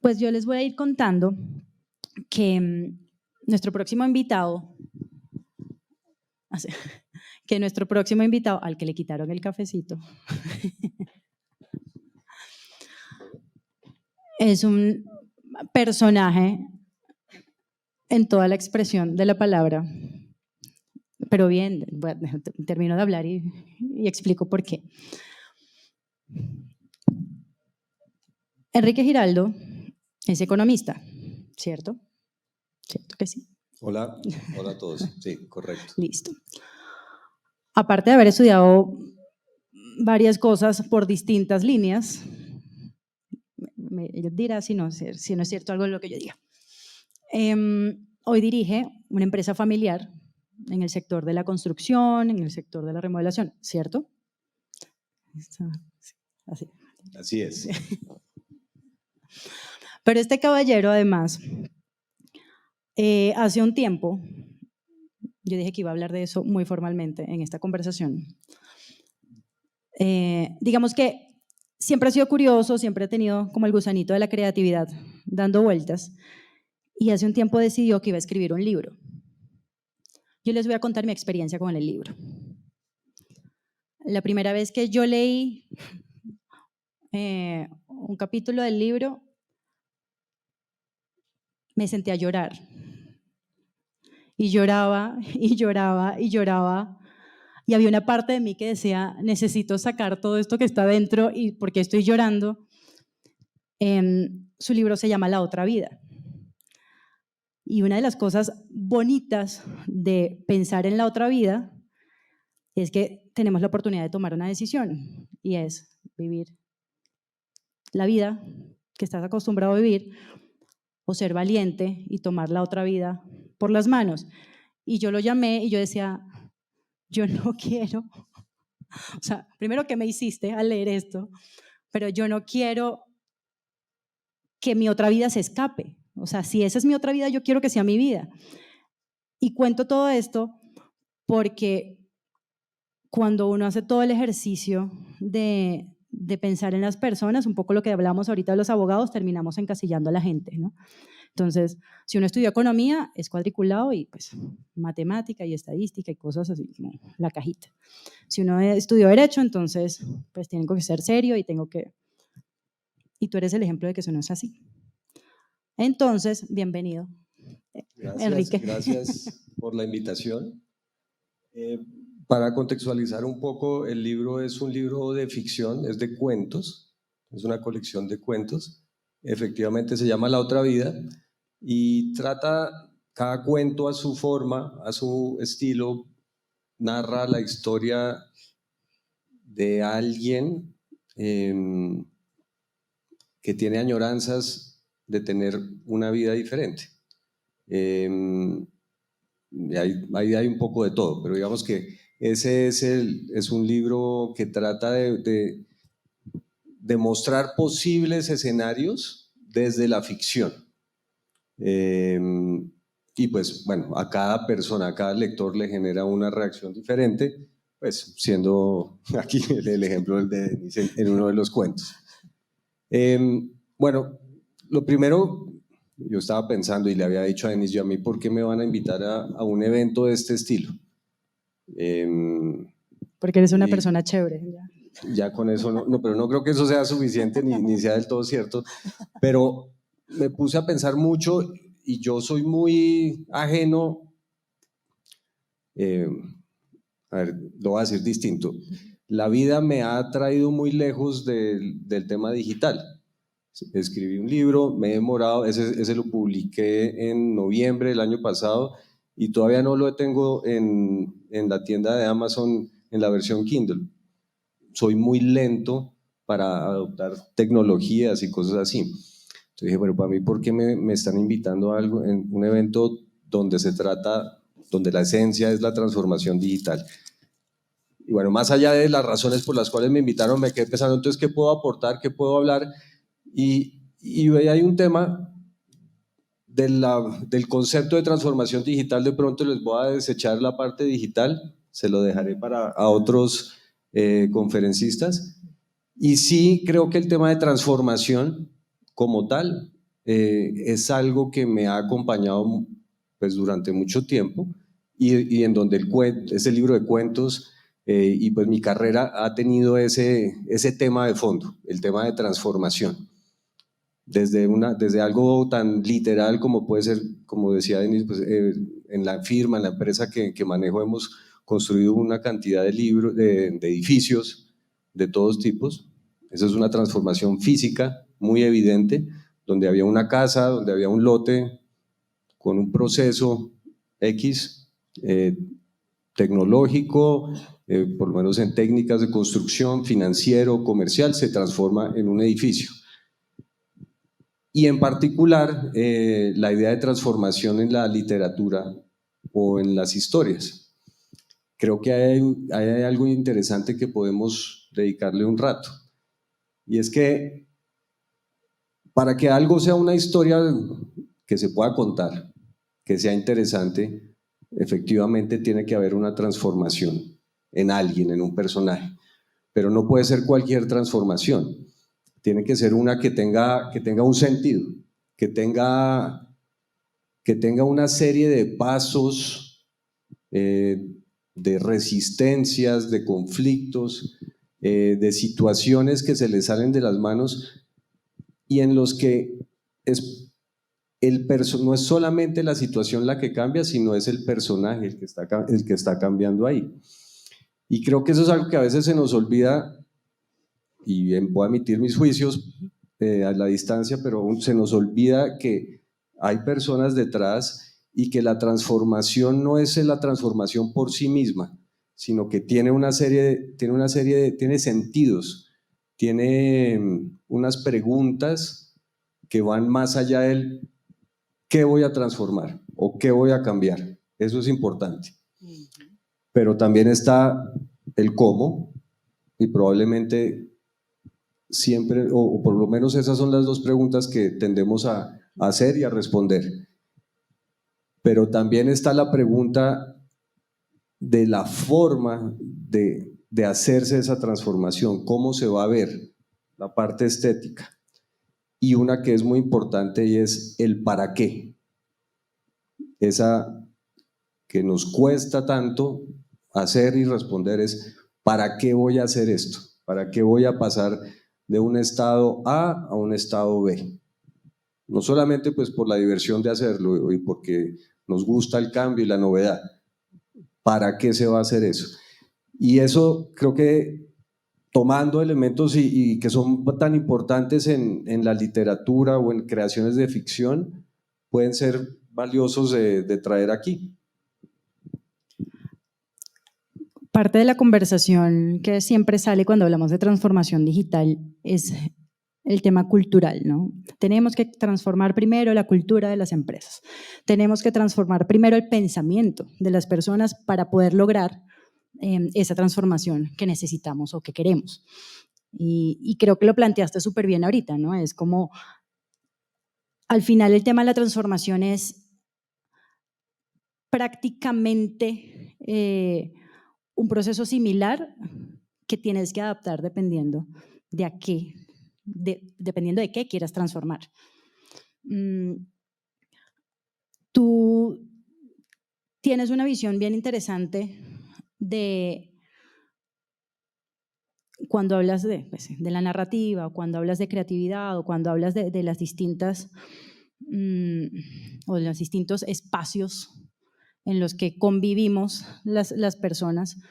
Pues yo les voy a ir contando que nuestro próximo invitado, al que le quitaron el cafecito, es un personaje en toda la expresión de la palabra. Pero bien, bueno, termino de hablar y explico por qué. Enrique Giraldo es economista, ¿cierto? ¿Cierto que sí? Hola a todos. Sí, correcto. Listo. Aparte de haber estudiado varias cosas por distintas líneas, ellos dirán si no es cierto algo de lo que yo diga. Hoy dirige una empresa familiar en el sector de la construcción, en el sector de la remodelación, ¿cierto? Así es. Pero este caballero, además, hace un tiempo, yo dije que iba a hablar de eso muy formalmente en esta conversación. Digamos que siempre ha sido curioso, siempre ha tenido como el gusanito de la creatividad dando vueltas, y hace un tiempo decidió que iba a escribir un libro. Yo les voy a contar mi experiencia con el libro. La primera vez que yo leí un capítulo del libro, me senté a llorar. Y lloraba, y lloraba, y lloraba. Y había una parte de mí que decía, necesito sacar todo esto que está dentro, y porque estoy llorando. Su libro se llama La otra vida. Y una de las cosas bonitas de pensar en la otra vida es que tenemos la oportunidad de tomar una decisión, y es vivir la vida que estás acostumbrado a vivir, o ser valiente y tomar la otra vida por las manos. Y yo lo llamé y yo decía, yo no quiero, o sea, primero, ¿qué me hiciste al leer esto? Pero yo no quiero que mi otra vida se escape. O sea, si esa es mi otra vida, yo quiero que sea mi vida. Y cuento todo esto porque cuando uno hace todo el ejercicio de pensar en las personas, un poco lo que hablamos ahorita de los abogados, terminamos encasillando a la gente, ¿no? Entonces, si uno estudió economía, es cuadriculado y pues matemática y estadística y cosas así, como la cajita. Si uno estudió derecho, entonces pues tiene que ser serio y tengo que... Y tú eres el ejemplo de que eso no es así. Entonces, bienvenido, Enrique. Gracias por la invitación. Para contextualizar un poco, el libro es un libro de ficción, es de cuentos, es una colección de cuentos. Efectivamente se llama La otra vida y trata cada cuento a su forma, a su estilo, narra la historia de alguien que tiene añoranzas de tener una vida diferente. Ahí hay un poco de todo, pero digamos que ese es un libro que trata de mostrar posibles escenarios desde la ficción. Y pues bueno, a cada persona, a cada lector le genera una reacción diferente, pues siendo aquí el ejemplo de Denise en uno de los cuentos. Bueno, lo primero, yo estaba pensando y le había dicho a Denise, yo a mí, ¿por qué me van a invitar a un evento de este estilo? Porque eres una persona chévere. Ya con eso, no, pero no creo que eso sea suficiente ni sea del todo cierto, pero me puse a pensar mucho y yo soy muy ajeno, a ver, lo voy a decir distinto, la vida me ha traído muy lejos del tema digital. Escribí un libro, me he demorado, ese lo publiqué en noviembre del año pasado y todavía no lo tengo en la tienda de Amazon en la versión Kindle. Soy muy lento para adoptar tecnologías y cosas así. Entonces dije, bueno, para mí, ¿por qué me están invitando a algo en un evento donde se trata, donde la esencia es la transformación digital? Y bueno, más allá de las razones por las cuales me invitaron, me quedé pensando, entonces, ¿qué puedo aportar? ¿Qué puedo hablar? Y hay un tema del concepto de transformación digital. De pronto les voy a desechar la parte digital, se lo dejaré a otros conferencistas. Y sí creo que el tema de transformación como tal es algo que me ha acompañado pues, durante mucho tiempo y en donde ese libro de cuentos y pues mi carrera ha tenido ese tema de fondo, el tema de transformación. Desde algo tan literal como puede ser, como decía Denis, pues, en la firma, en la empresa que manejo, hemos construido una cantidad de libros, de edificios de todos tipos. Esa es una transformación física muy evidente, donde había una casa, donde había un lote con un proceso X tecnológico, por lo menos en técnicas de construcción, financiero, comercial, se transforma en un edificio. Y en particular, la idea de transformación en la literatura o en las historias. Creo que hay algo interesante que podemos dedicarle un rato. Y es que para que algo sea una historia que se pueda contar, que sea interesante, efectivamente tiene que haber una transformación en alguien, en un personaje. Pero no puede ser cualquier transformación. Tiene que ser una que tenga un sentido, que tenga una serie de pasos, de resistencias, de conflictos, de situaciones que se le salen de las manos y en los que no es solamente la situación la que cambia, sino es el personaje el que está cambiando ahí. Y creo que eso es algo que a veces se nos olvida, y bien puedo emitir mis juicios a la distancia, pero se nos olvida que hay personas detrás y que la transformación no es la transformación por sí misma, sino que tiene tiene sentidos, tiene unas preguntas que van más allá del qué voy a transformar o qué voy a cambiar. Eso es importante. Pero también está el cómo, y probablemente siempre, o por lo menos esas son las dos preguntas que tendemos a hacer y a responder. Pero también está la pregunta de la forma de hacerse esa transformación, cómo se va a ver la parte estética. Y una que es muy importante y es el para qué. Esa que nos cuesta tanto hacer y responder es ¿para qué voy a hacer esto? ¿Para qué voy a pasar de un estado A un estado B? No solamente pues por la diversión de hacerlo y porque nos gusta el cambio y la novedad. ¿Para qué se va a hacer eso? Y eso creo que tomando elementos y que son tan importantes en la literatura o en creaciones de ficción, pueden ser valiosos de traer aquí. Parte de la conversación que siempre sale cuando hablamos de transformación digital es el tema cultural, ¿no? Tenemos que transformar primero la cultura de las empresas. Tenemos que transformar primero el pensamiento de las personas para poder lograr esa transformación que necesitamos o que queremos. Y creo que lo planteaste súper bien ahorita, ¿no? Es como, al final el tema de la transformación es prácticamente un proceso similar que tienes que adaptar dependiendo de dependiendo de qué quieras transformar. Tú tienes una visión bien interesante de cuando hablas pues, de la narrativa, o cuando hablas de creatividad, o cuando hablas de las distintas o de los distintos espacios en los que convivimos las personas.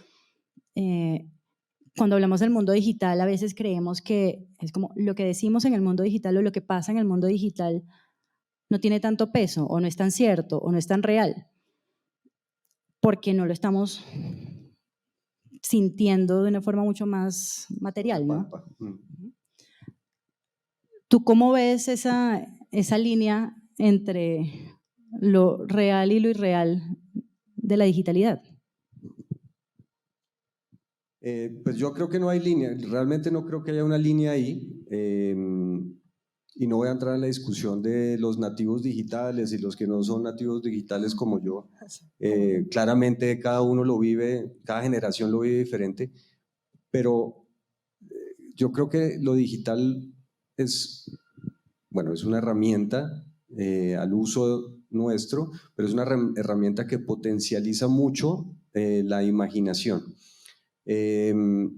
Cuando hablamos del mundo digital, a veces creemos que es como lo que decimos en el mundo digital o lo que pasa en el mundo digital no tiene tanto peso, o no es tan cierto, o no es tan real, porque no lo estamos sintiendo de una forma mucho más material, ¿no? ¿Tú cómo ves esa línea entre lo real y lo irreal de la digitalidad? Pues yo creo que no hay línea, realmente no creo que haya una línea ahí, y no voy a entrar en la discusión de los nativos digitales y los que no son nativos digitales como yo. Claramente cada uno lo vive, cada generación lo vive diferente, pero yo creo que lo digital es bueno, es una herramienta al uso nuestro, pero es una herramienta que potencializa mucho la imaginación. Y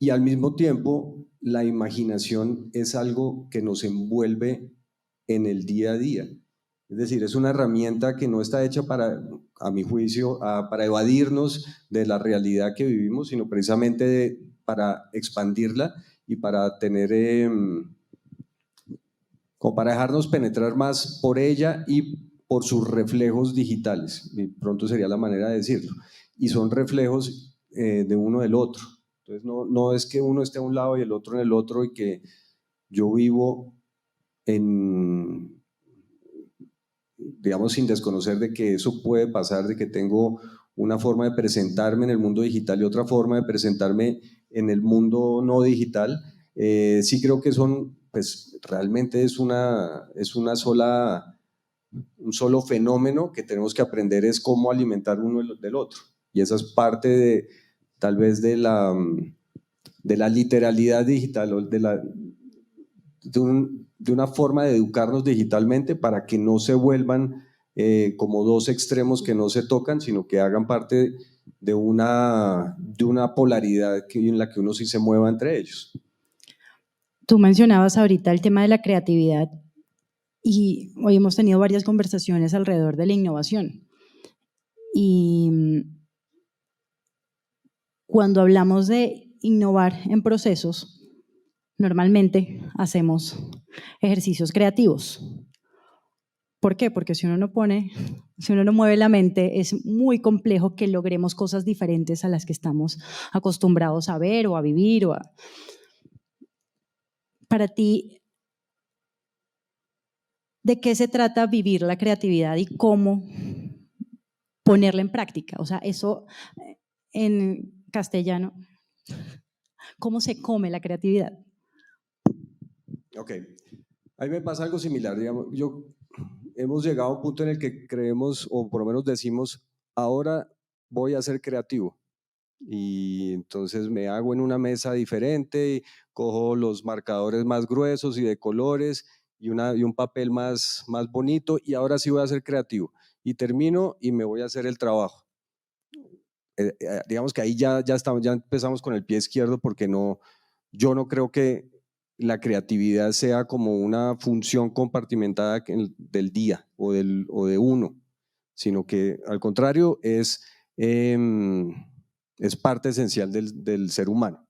al mismo tiempo, la imaginación es algo que nos envuelve en el día a día. Es decir, es una herramienta que no está hecha para, a mi juicio, para evadirnos de la realidad que vivimos, sino precisamente para expandirla y para tener, como para dejarnos penetrar más por ella y por sus reflejos digitales. Y pronto sería la manera de decirlo. Y son reflejos de uno del otro. Entonces no es que uno esté a un lado y el otro en el otro y que yo vivo digamos, sin desconocer de que eso puede pasar, de que tengo una forma de presentarme en el mundo digital y otra forma de presentarme en el mundo no digital. Sí creo que pues realmente es un solo fenómeno que tenemos que aprender es cómo alimentar uno del otro. Y esa es parte tal vez de la literalidad digital o de una forma de educarnos digitalmente para que no se vuelvan como dos extremos que no se tocan, sino que hagan parte de una polaridad en la que uno sí se mueva entre ellos. Tú mencionabas ahorita el tema de la creatividad y hoy hemos tenido varias conversaciones alrededor de la innovación. Y cuando hablamos de innovar en procesos, normalmente hacemos ejercicios creativos. ¿Por qué? Porque si uno no mueve la mente, es muy complejo que logremos cosas diferentes a las que estamos acostumbrados a ver o a vivir. Para ti, ¿de qué se trata vivir la creatividad y cómo ponerla en práctica? O sea, eso en castellano, ¿cómo se come la creatividad? Ok, a mí me pasa algo similar, digamos, hemos llegado a un punto en el que creemos, o por lo menos decimos, ahora voy a ser creativo. Y entonces me hago en una mesa diferente, cojo los marcadores más gruesos y de colores y un papel más bonito y ahora sí voy a ser creativo. Y termino y me voy a hacer el trabajo. Digamos que ahí ya empezamos con el pie izquierdo porque yo no creo que la creatividad sea como una función compartimentada del día o de uno, sino que al contrario es parte esencial del ser humano.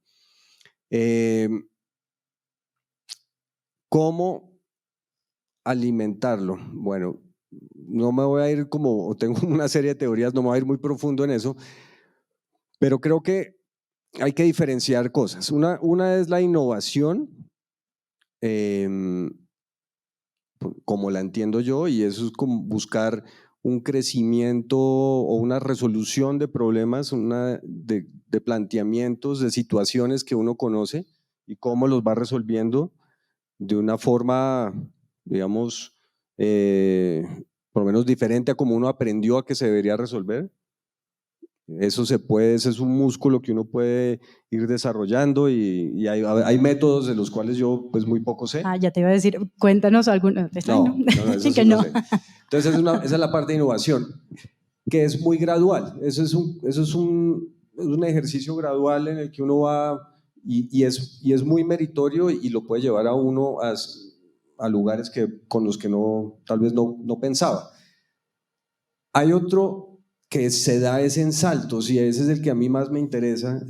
¿Cómo alimentarlo? Bueno, no me voy a ir tengo una serie de teorías, no me voy a ir muy profundo en eso, pero creo que hay que diferenciar cosas. Una es la innovación, como la entiendo yo, y eso es como buscar un crecimiento o una resolución de problemas, de planteamientos, de situaciones que uno conoce y cómo los va resolviendo de una forma, digamos, por lo menos diferente a como uno aprendió a que se debería resolver. Eso ese es un músculo que uno puede ir desarrollando y hay métodos de los cuales yo pues muy poco sé. Ya te iba a decir, cuéntanos alguno. No, eso sí que no no. sé. Entonces esa es la parte de innovación, que es muy gradual. Eso es un ejercicio gradual en el que uno va y es muy meritorio y lo puede llevar a uno a lugares con los que tal vez no pensaba. Hay otro que se da en saltos y ese es el que a mí más me interesa.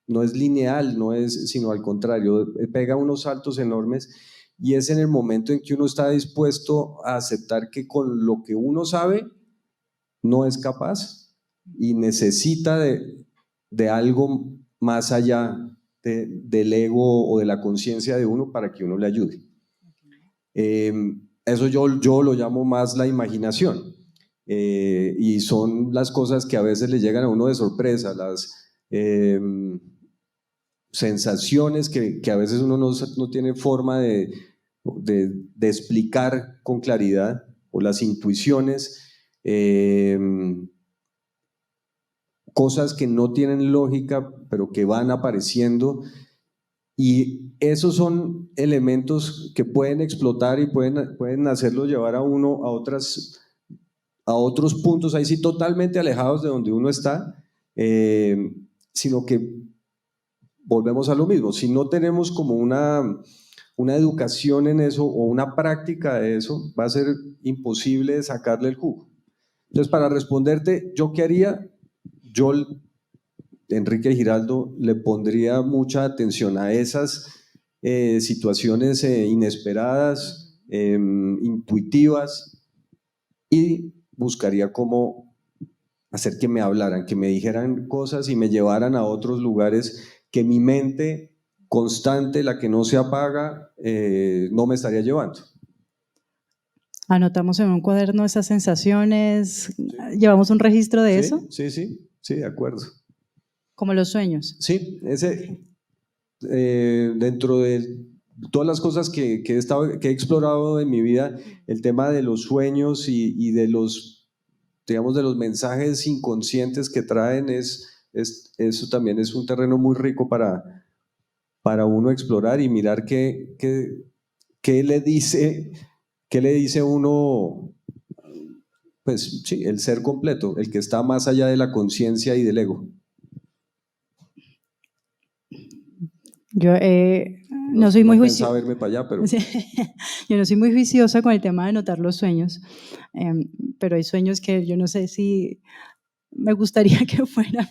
No es lineal, sino al contrario, pega unos saltos enormes y es en el momento en que uno está dispuesto a aceptar que con lo que uno sabe no es capaz y necesita de algo más allá del ego o de la conciencia de uno para que uno le ayude. Eso yo lo llamo más la imaginación. Y son las cosas que a veces le llegan a uno de sorpresa, las sensaciones que a veces uno no tiene forma de explicar con claridad, o las intuiciones, cosas que no tienen lógica, pero que van apareciendo Y esos son elementos que pueden explotar y pueden hacerlo llevar a uno a otros puntos, ahí sí totalmente alejados de donde uno está, sino que volvemos a lo mismo. Si no tenemos como una educación en eso o una práctica de eso, va a ser imposible sacarle el jugo. Entonces, para responderte, ¿yo qué haría? Yo, Enrique Giraldo, le pondría mucha atención a esas situaciones inesperadas, intuitivas, y buscaría cómo hacer que me hablaran, que me dijeran cosas y me llevaran a otros lugares que mi mente constante, la que no se apaga, no me estaría llevando. Anotamos en un cuaderno esas sensaciones, llevamos un registro de eso, Sí, de acuerdo. como los sueños. Sí, dentro de todas las cosas que he explorado en mi vida, el tema de los sueños y de los, digamos, de los mensajes inconscientes que traen, eso también es un terreno muy rico para uno explorar y mirar qué le dice uno, pues sí, el ser completo, el que está más allá de la conciencia y del ego. Yo no soy muy pensaba juiciosa. verme para allá, pero Sí. Yo no soy muy juiciosa con el tema de anotar los sueños, pero hay sueños que yo no sé si me gustaría que fuera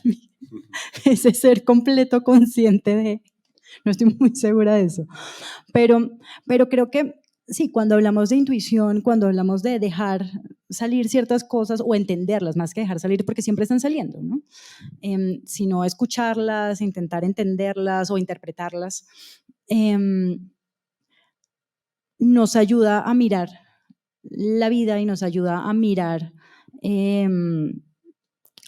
ese ser completo consciente de, no estoy muy segura de eso, pero creo que sí, cuando hablamos de intuición, cuando hablamos de dejar salir ciertas cosas o entenderlas, más que dejar salir porque siempre están saliendo, ¿no? Sino escucharlas, intentar entenderlas o interpretarlas, nos ayuda a mirar la vida y nos ayuda a mirar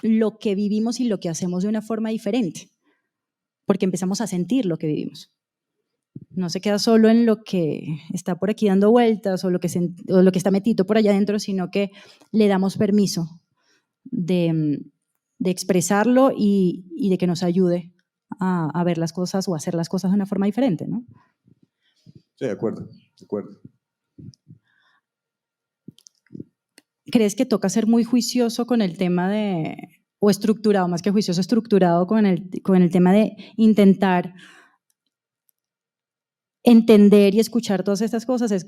lo que vivimos y lo que hacemos de una forma diferente, porque empezamos a sentir lo que vivimos. No se queda solo en lo que está por aquí dando vueltas o lo que está metido por allá adentro, sino que le damos permiso de expresarlo y de que nos ayude a ver las cosas o a hacer las cosas de una forma diferente, ¿no? sí, de acuerdo. ¿Crees que toca ser muy juicioso con el tema o estructurado, más que juicioso, estructurado con el tema de intentar entender y escuchar todas estas cosas? Es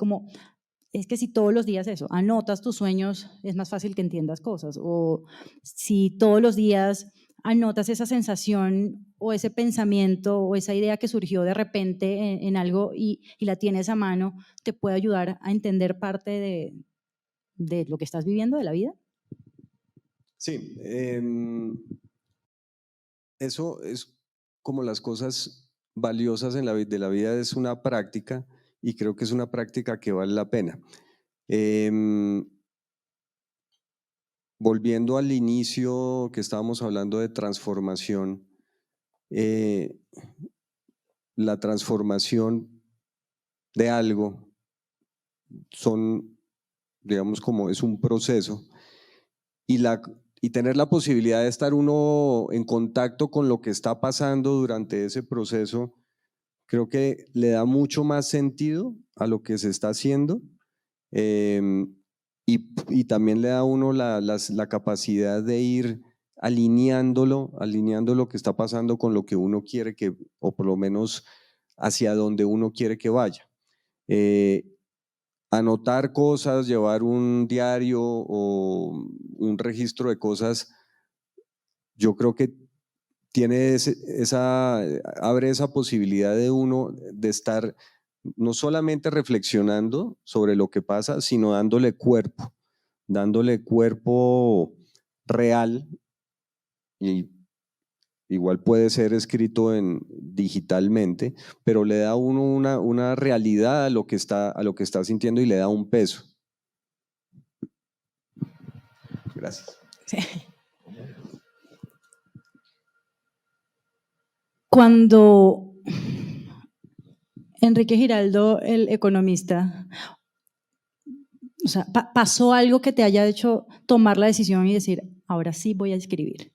que si todos los días anotas tus sueños, es más fácil que entiendas cosas. O si todos los días anotas esa sensación o ese pensamiento o esa idea que surgió de repente en algo y la tienes a mano, te puede ayudar a entender parte de lo que estás viviendo, de la vida. Sí, eso es como las cosas valiosas de la vida, es una práctica y creo que es una práctica que vale la pena. Volviendo al inicio que estábamos hablando de transformación, la transformación de algo digamos, como es un proceso y tener la posibilidad de estar uno en contacto con lo que está pasando durante ese proceso, creo que le da mucho más sentido a lo que se está haciendo y también le da a uno la capacidad de ir alineando lo que está pasando con lo que uno quiere o por lo menos hacia donde uno quiere que vaya. Anotar cosas, llevar un diario o un registro de cosas, yo creo que abre esa posibilidad de uno de estar no solamente reflexionando sobre lo que pasa, sino dándole cuerpo real, y igual puede ser escrito digitalmente, pero le da a uno una realidad a lo que está sintiendo y le da un peso. Gracias. Sí. Cuando Enrique Giraldo, el economista, o sea, pasó algo que te haya hecho tomar la decisión y decir, ahora sí voy a escribir.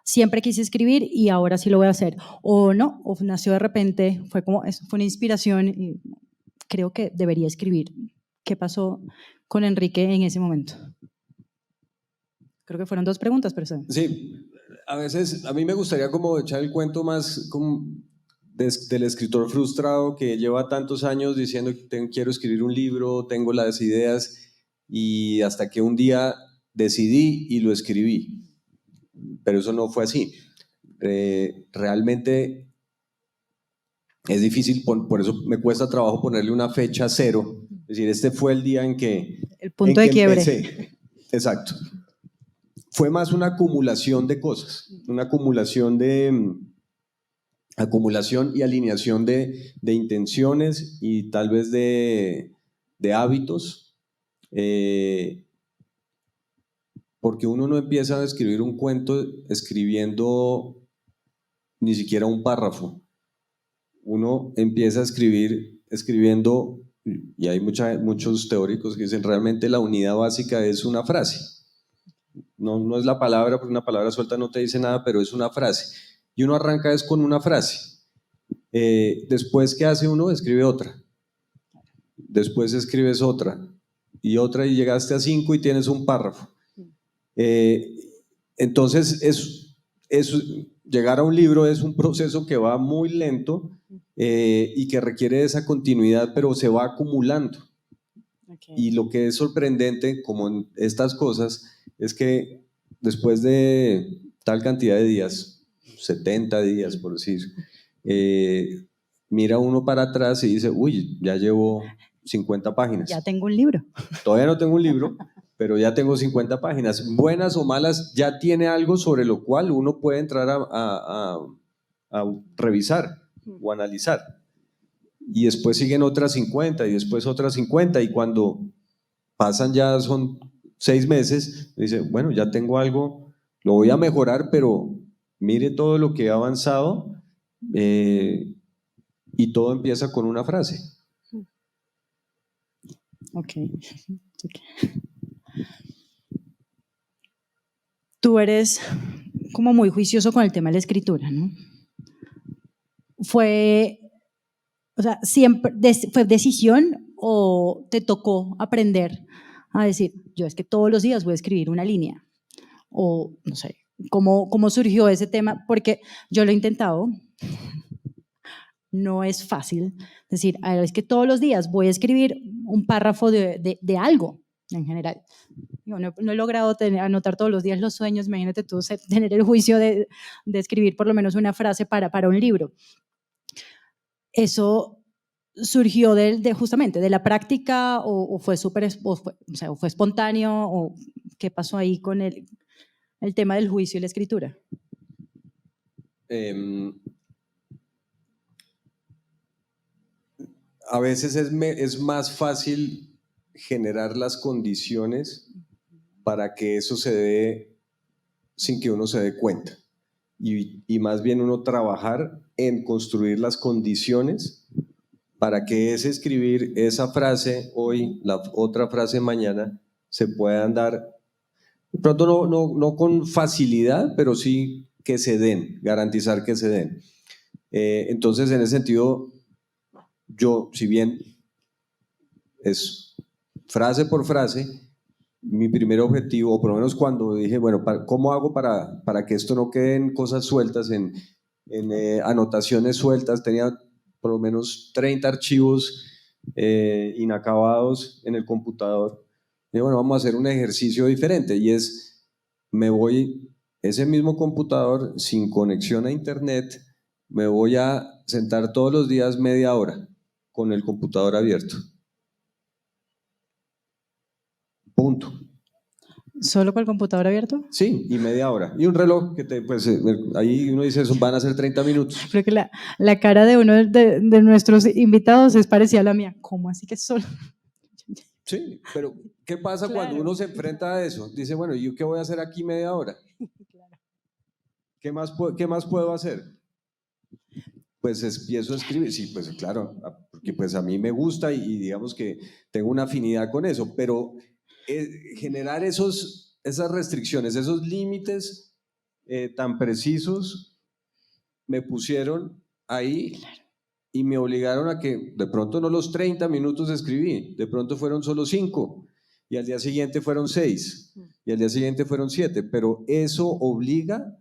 siempre quise escribir y ahora sí lo voy a hacer. O no, o nació de repente, fue como, eso fue una inspiración y creo que debería escribir. ¿Qué pasó con Enrique en ese momento? Creo que fueron 2 preguntas, pero Sí, a veces a mí me gustaría como echar el cuento más como del escritor frustrado que lleva tantos años diciendo que quiero escribir un libro, tengo las ideas y hasta que un día decidí y lo escribí. Pero eso no fue así. Realmente es difícil, por eso me cuesta trabajo ponerle una fecha cero. Es decir, este fue el día en que el punto de quiebre. empecé. Exacto. Fue más una acumulación de cosas, una acumulación y alineación de intenciones y tal vez de hábitos, porque uno no empieza a escribir un cuento escribiendo ni siquiera un párrafo. Uno empieza a escribir escribiendo, y hay muchos teóricos que dicen realmente la unidad básica es una frase. No es la palabra, porque una palabra suelta no te dice nada, pero es una frase. Y uno arranca es con una frase. Después, ¿qué hace uno? Escribe otra. Después escribes otra. Y otra, y llegaste a 5 y tienes un párrafo. Entonces, llegar a un libro es un proceso que va muy lento y que requiere esa continuidad, pero se va acumulando. Okay. Y lo que es sorprendente, como en estas cosas, es que después de tal cantidad de días, 70 días por decir, mira uno para atrás y dice, uy, ya llevo 50 páginas. Ya tengo un libro. Todavía no tengo un libro, pero ya tengo 50 páginas. Buenas o malas, ya tiene algo sobre lo cual uno puede entrar a revisar o analizar. Y después siguen otras 50 y después otras 50 y cuando pasan ya son 6 meses, dice, bueno, ya tengo algo, lo voy a mejorar, pero mire todo lo que he avanzado y todo empieza con una frase. Okay. Tú eres como muy juicioso con el tema de la escritura, ¿no? ¿Fue decisión o te tocó aprender a decir, yo es que todos los días voy a escribir una línea? O no sé, ¿cómo surgió ese tema? Porque yo lo he intentado, no es fácil decir, es que todos los días voy a escribir un párrafo de algo en general. No he logrado anotar todos los días los sueños, imagínate tú tener el juicio de escribir por lo menos una frase para un libro. ¿Eso surgió justamente de la práctica o fue fue espontáneo o qué pasó ahí con el tema del juicio y la escritura? A veces es más fácil generar las condiciones para que eso se dé sin que uno se dé cuenta. Y más bien uno trabajar en construir las condiciones para que ese escribir, esa frase hoy, la otra frase mañana, se puedan dar, de pronto no con facilidad, pero sí que se den, garantizar que se den. Entonces, en ese sentido, yo, si bien es frase por frase, mi primer objetivo, o por lo menos cuando dije, bueno, ¿cómo hago para que esto no quede en cosas sueltas, en anotaciones sueltas? Tenía por lo menos 30 archivos inacabados en el computador. Y bueno, vamos a hacer un ejercicio diferente y es, me voy, ese mismo computador sin conexión a internet, me voy a sentar todos los días media hora con el computador abierto. Punto. ¿Solo con el computador abierto? Sí, y media hora. Y un reloj que ahí uno dice, eso van a ser 30 minutos. Creo que la cara de uno de nuestros invitados es parecida a la mía. ¿Cómo así que solo? Sí, pero ¿qué pasa cuando uno se enfrenta a eso? Dice, bueno, ¿y yo qué voy a hacer aquí media hora? Claro. ¿Qué más puedo hacer? Pues empiezo a escribir, sí, pues claro, porque pues a mí me gusta y digamos que tengo una afinidad con eso, pero generar esas restricciones, esos límites, tan precisos me pusieron ahí y me obligaron a que de pronto no los 30 minutos escribí, de pronto fueron solo 5 y al día siguiente fueron 6 y al día siguiente fueron 7, pero eso obliga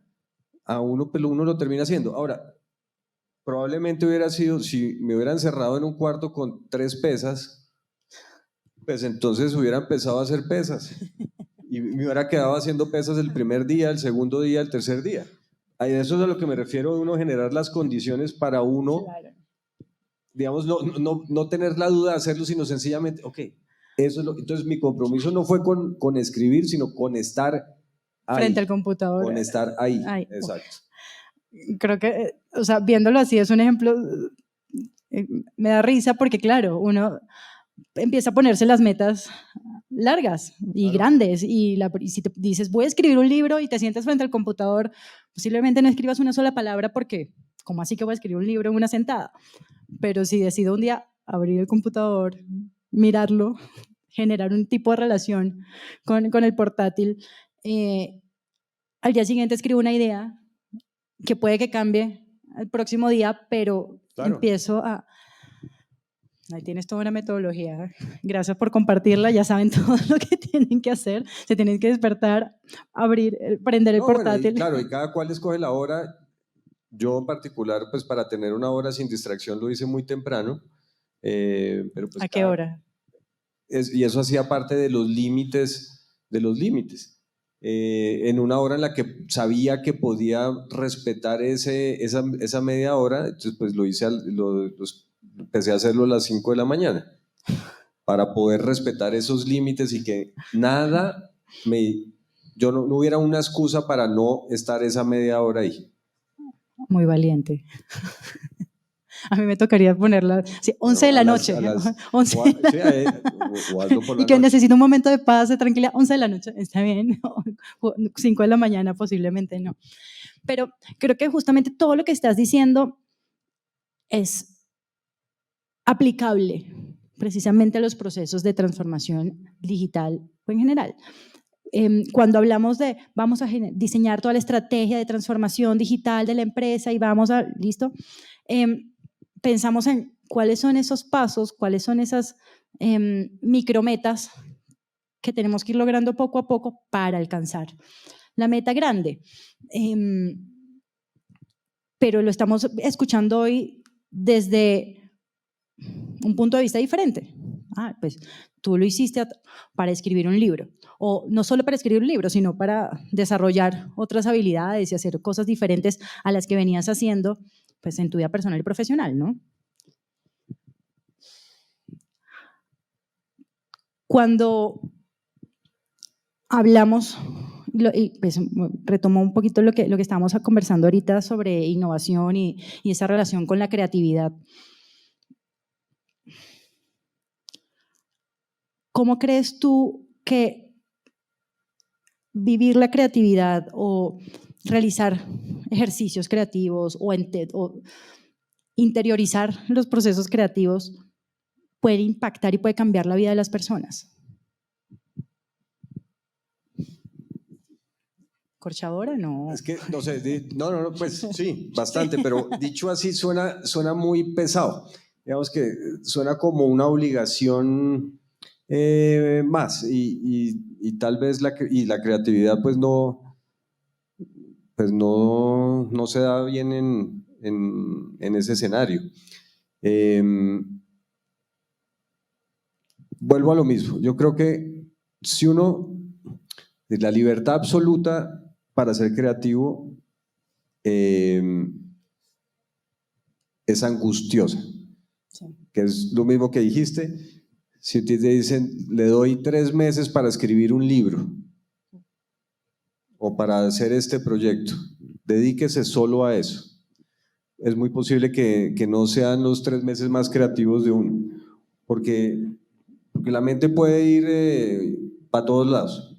a uno, pero uno lo termina haciendo. Ahora, probablemente hubiera sido, si me hubiera encerrado en un cuarto con 3 pesas, pues entonces hubiera empezado a hacer pesas y me hubiera quedado haciendo pesas el primer día, el segundo día, el tercer día. A eso es a lo que me refiero, de uno generar las condiciones para uno, Claro. digamos, no tener la duda de hacerlo, sino sencillamente, ok, eso es lo, entonces mi compromiso no fue con escribir, sino con estar ahí. Frente al computador. Con estar ahí, Ay, exacto. creo que, o sea, viéndolo así es un ejemplo, me da risa porque claro, uno empieza a ponerse las metas largas y Claro. grandes y si te dices voy a escribir un libro y te sientas frente al computador, posiblemente no escribas una sola palabra porque, ¿cómo así que voy a escribir un libro en una sentada? Pero si decido un día abrir el computador, mirarlo, generar un tipo de relación con el portátil, al día siguiente escribo una idea que puede que cambie el próximo día, pero Claro. empiezo a... Ahí tienes toda una metodología. Gracias por compartirla. Ya saben todo lo que tienen que hacer. Se tienen que despertar, abrir, prender el portátil. Bueno, claro, y cada cual escoge la hora. Yo en particular, pues para tener una hora sin distracción lo hice muy temprano. Pero pues ¿A qué hora? Y eso hacía parte de los límites, en una hora en la que sabía que podía respetar esa media hora, entonces pues lo hice, empecé a hacerlo a las 5 de la mañana, para poder respetar esos límites y que nada yo no hubiera una excusa para no estar esa media hora ahí. Muy valiente. A mí me tocaría ponerla, sí, 11 de la noche. 11. Sí, o hazlo por la Y que noche. necesito un momento de paz, de tranquilidad, 11 de la noche, está bien, 5 de la mañana posiblemente no. Pero creo que justamente todo lo que estás diciendo es aplicable precisamente a los procesos de transformación digital en general. Cuando hablamos de vamos a diseñar toda la estrategia de transformación digital de la empresa y vamos a, ¿listo? Pensamos en cuáles son esos pasos, cuáles son esas micrometas que tenemos que ir logrando poco a poco para alcanzar la meta grande. Pero lo estamos escuchando hoy desde un punto de vista diferente. Pues tú lo hiciste para escribir un libro, o no solo para escribir un libro, sino para desarrollar otras habilidades y hacer cosas diferentes a las que venías haciendo pues, en tu vida personal y profesional, ¿no? Cuando hablamos, y pues retomo un poquito lo que estábamos conversando ahorita sobre innovación y esa relación con la creatividad. ¿Cómo crees tú que vivir la creatividad o realizar ejercicios creativos o interiorizar los procesos creativos puede impactar y puede cambiar la vida de las personas? ¿Corchadora? No. Es que, no sé, no, pues sí, bastante, pero dicho así suena muy pesado. Digamos que suena como una obligación más y tal vez la creatividad pues no se da bien en ese escenario. Vuelvo a lo mismo, yo creo que si la libertad absoluta para ser creativo es angustiosa, sí. Que es lo mismo que dijiste. Si te dicen, le doy 3 meses para escribir un libro o para hacer este proyecto, dedíquese solo a eso. Es muy posible que no sean los 3 meses más creativos de uno, porque la mente puede ir para todos lados.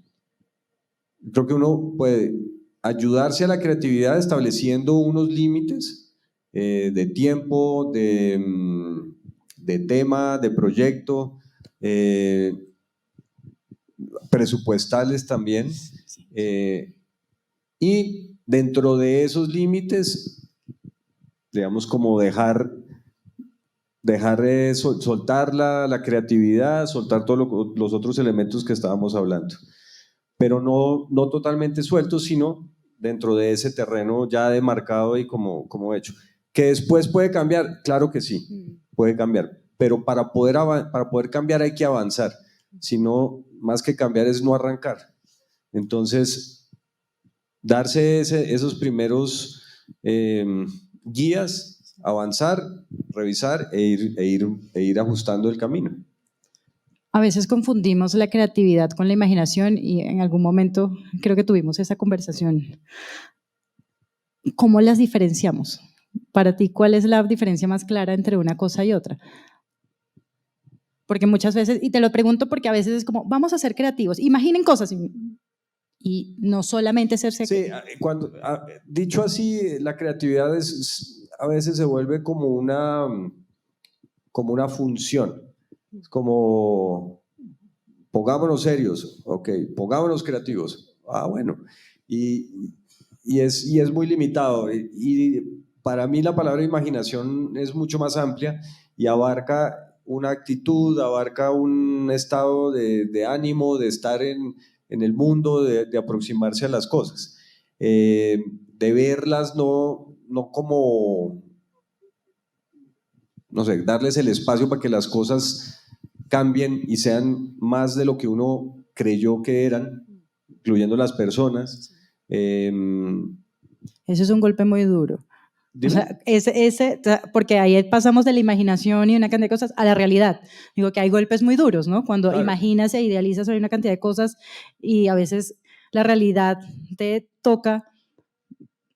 Creo que uno puede ayudarse a la creatividad estableciendo unos límites de tiempo, de tema, de proyecto, presupuestales también, y dentro de esos límites, digamos, como dejar soltar la creatividad, soltar todos los otros elementos que estábamos hablando, pero no totalmente sueltos, sino dentro de ese terreno ya demarcado y como hecho. ¿Que después puede cambiar? Claro que sí, puede cambiar, pero para poder cambiar hay que avanzar, si no, más que cambiar es no arrancar. Entonces, darse esos primeros guías, avanzar, revisar e ir ajustando el camino. A veces confundimos la creatividad con la imaginación y en algún momento creo que tuvimos esa conversación. ¿Cómo las diferenciamos? Para ti, ¿cuál es la diferencia más clara entre una cosa y otra? Porque muchas veces, y te lo pregunto porque a veces es como, vamos a ser creativos, imaginen cosas y no solamente ser Sí, dicho así, la creatividad a veces se vuelve como una función. Es como, pongámonos serios, ok, pongámonos creativos. Bueno, y es muy limitado. Y para mí la palabra imaginación es mucho más amplia y abarca una actitud, abarca un estado de ánimo, de estar en el mundo, de aproximarse a las cosas. De verlas no como, no sé, darles el espacio para que las cosas cambien y sean más de lo que uno creyó que eran, incluyendo las personas. Eso es un golpe muy duro. O sea, porque ahí pasamos de la imaginación y una cantidad de cosas a la realidad. Digo que hay golpes muy duros, ¿no? Cuando claro. Imaginas e idealizas sobre una cantidad de cosas y a veces la realidad te toca,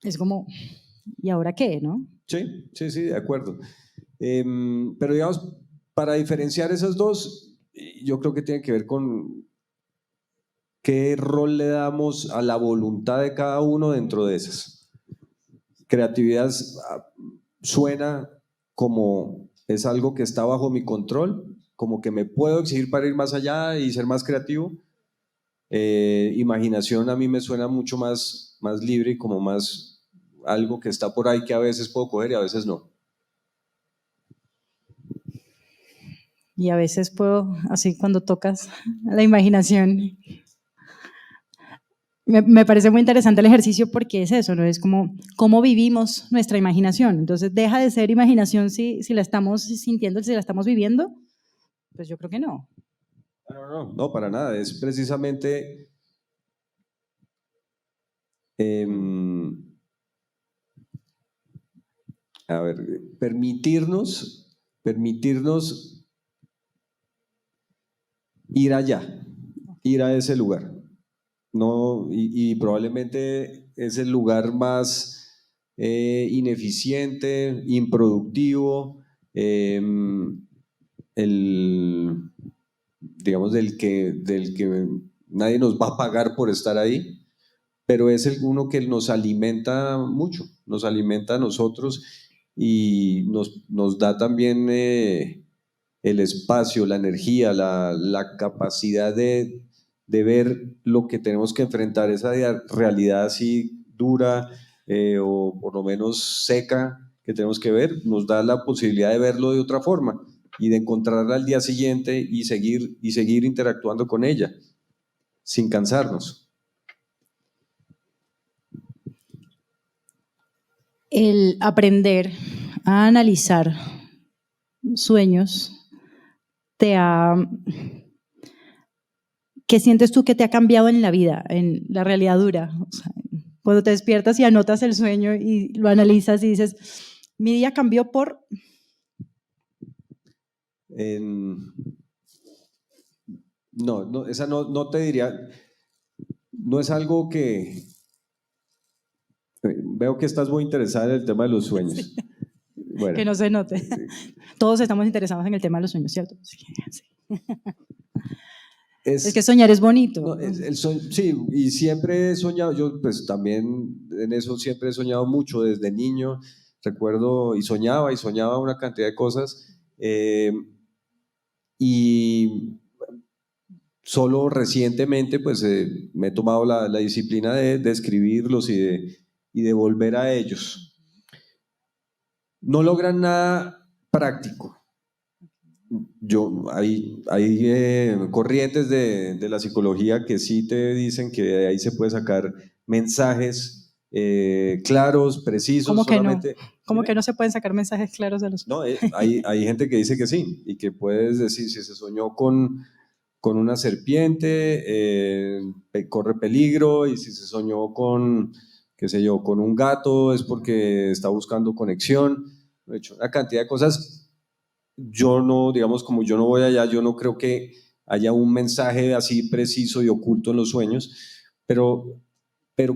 es como, ¿y ahora qué, no? Sí, de acuerdo. Pero digamos, para diferenciar esas dos, yo creo que tiene que ver con qué rol le damos a la voluntad de cada uno dentro de esas. Creatividad suena como es algo que está bajo mi control, como que me puedo exigir para ir más allá y ser más creativo. Imaginación a mí me suena mucho más libre y como más algo que está por ahí que a veces puedo coger y a veces no. Y a veces puedo, así cuando tocas la imaginación, me parece muy interesante el ejercicio porque es eso, ¿no? Es como cómo vivimos nuestra imaginación. Entonces, deja de ser imaginación si la estamos sintiendo, si la estamos viviendo. Pues yo creo que no. No, para nada. Es precisamente a ver, permitirnos ir allá, ir a ese lugar. No, y probablemente es el lugar más ineficiente, improductivo, digamos del que nadie nos va a pagar por estar ahí, pero es uno que nos alimenta mucho, nos alimenta a nosotros y nos da también el espacio, la energía, la capacidad de ver lo que tenemos que enfrentar, esa realidad así dura o por lo menos seca que tenemos que ver, nos da la posibilidad de verlo de otra forma y de encontrarla al día siguiente y seguir interactuando con ella sin cansarnos. El aprender a analizar sueños ¿qué sientes tú que te ha cambiado en la vida, en la realidad dura? O sea, cuando te despiertas y anotas el sueño y lo analizas y dices, mi día cambió por... No, esa no te diría, no es algo que... Veo que estás muy interesada en el tema de los sueños. Sí, bueno, que no se note. Todos estamos interesados en el tema de los sueños, ¿cierto? Sí. Es que soñar es bonito. Sí, y siempre he soñado, yo pues también en eso siempre he soñado mucho desde niño, recuerdo y soñaba una cantidad de cosas y solo recientemente pues me he tomado la disciplina de escribirlos y de volver a ellos. No logran nada práctico. Hay corrientes de la psicología que sí te dicen que de ahí se puede sacar mensajes claros, precisos. ¿Cómo que no? solamente. ¿Cómo Dime. que no se pueden sacar mensajes claros de los... No, hay gente que dice que sí, y que puedes decir si se soñó con una serpiente, corre peligro, y si se soñó con, qué sé yo, con un gato es porque está buscando conexión. De hecho, una cantidad de cosas. Yo no, digamos, como yo no voy allá, yo no creo que haya un mensaje así preciso y oculto en los sueños, pero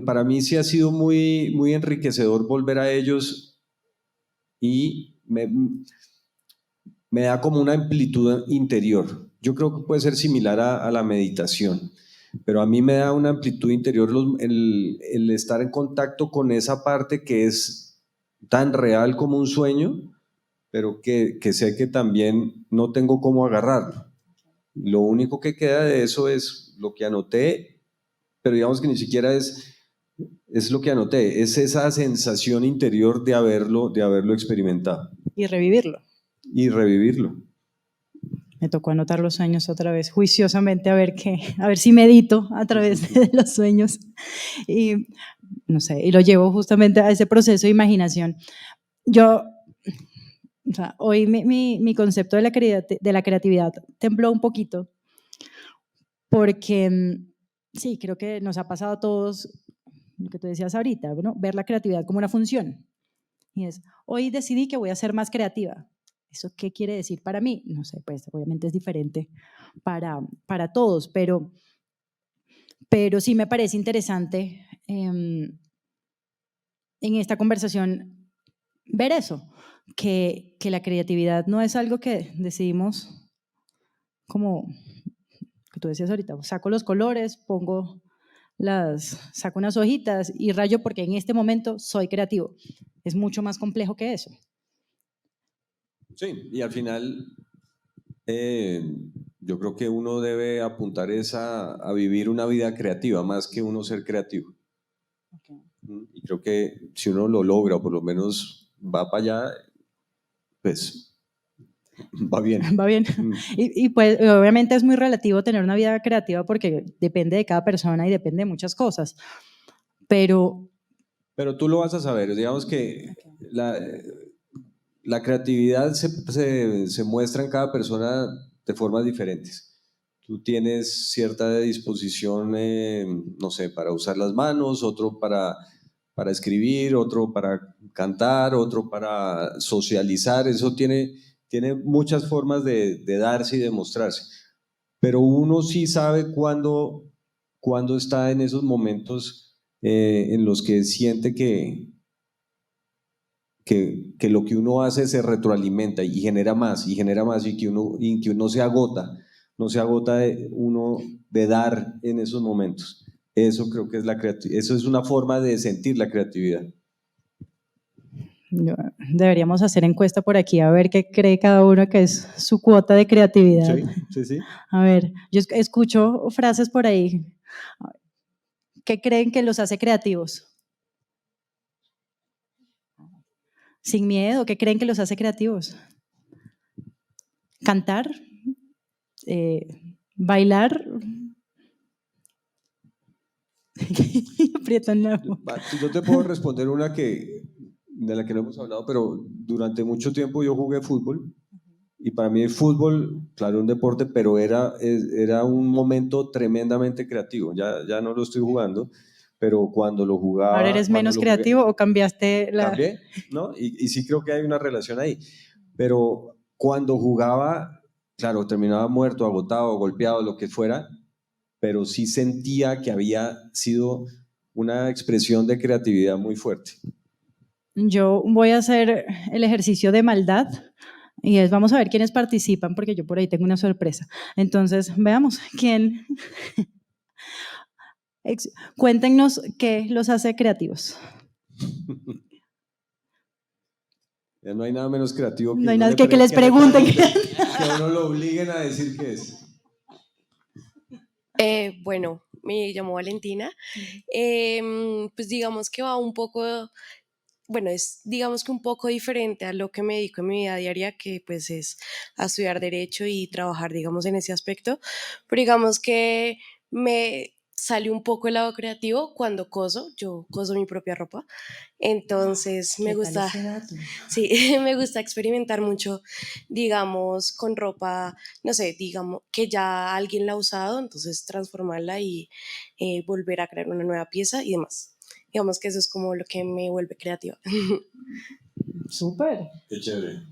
para mí sí ha sido muy, muy enriquecedor volver a ellos, y me da como una amplitud interior. Yo creo que puede ser similar a la meditación, pero a mí me da una amplitud interior el estar en contacto con esa parte que es tan real como un sueño, pero que sé que también no tengo cómo agarrarlo. Lo único que queda de eso es lo que anoté, pero digamos que ni siquiera es lo que anoté, es esa sensación interior de haberlo experimentado. Y revivirlo. Y revivirlo. Me tocó anotar los sueños otra vez, juiciosamente, a ver si medito a través de los sueños. Y no sé, y lo llevo justamente a ese proceso de imaginación. O sea, hoy mi concepto de la creatividad tembló un poquito, porque sí, creo que nos ha pasado a todos lo que tú decías ahorita, ¿no? Ver la creatividad como una función. Y es, hoy decidí que voy a ser más creativa. ¿Eso qué quiere decir para mí? No sé, pues obviamente es diferente para todos, pero sí me parece interesante en esta conversación ver eso, que la creatividad no es algo que decidimos como que tú decías ahorita, saco los colores, saco unas hojitas y rayo porque en este momento soy creativo. Es mucho más complejo que eso. Sí, y al final yo creo que uno debe apuntar a vivir una vida creativa más que uno ser creativo. Okay. Y creo que si uno lo logra, o por lo menos va para allá, pues va bien. Va bien. Y pues obviamente es muy relativo tener una vida creativa porque depende de cada persona y depende de muchas cosas. Pero tú lo vas a saber. Digamos que la creatividad se muestra en cada persona de formas diferentes. Tú tienes cierta disposición, no sé, para usar las manos, otro para escribir, otro para cantar, otro para socializar. Eso tiene muchas formas de darse y de mostrarse. Pero uno sí sabe cuándo está en esos momentos en los que siente que lo que uno hace se retroalimenta y genera más, y que uno no se agota uno de dar en esos momentos. Eso creo que es la creatividad, eso es una forma de sentir la creatividad. Deberíamos hacer encuesta por aquí a ver qué cree cada uno que es su cuota de creatividad. Sí. A ver, yo escucho frases por ahí. ¿Qué creen que los hace creativos? Sin miedo, ¿qué creen que los hace creativos? Cantar, bailar. Aprietan la boca. Yo te puedo responder una de la que no hemos hablado, pero durante mucho tiempo yo jugué fútbol. Y para mí el fútbol, claro, un deporte, pero era un momento tremendamente creativo. Ya no lo estoy jugando, pero cuando lo jugaba... ¿Ahora eres menos creativo o cambiaste la...? Cambié, ¿no? Y sí creo que hay una relación ahí. Pero cuando jugaba, claro, terminaba muerto, agotado, golpeado, lo que fuera, pero sí sentía que había sido una expresión de creatividad muy fuerte. Yo voy a hacer el ejercicio de maldad y vamos a ver quiénes participan porque yo por ahí tengo una sorpresa. Entonces, veamos quién. Cuéntenos qué los hace creativos. Ya no hay nada menos creativo que no hay nada que les pregunten. Que uno lo obliguen a decir qué es. Bueno, me llamo Valentina. Pues digamos que va un poco, bueno, es digamos que un poco diferente a lo que me dedico en mi vida diaria, que pues es a estudiar derecho y trabajar, digamos, en ese aspecto. Pero digamos que me sale un poco el lado creativo cuando coso, yo coso mi propia ropa. Entonces me ¿Qué tal gusta, ese dato? sí, me gusta experimentar mucho, digamos, con ropa, no sé, digamos, que ya alguien la ha usado, entonces transformarla y volver a crear una nueva pieza y demás. Digamos que eso es como lo que me vuelve creativa. Súper. Qué chévere.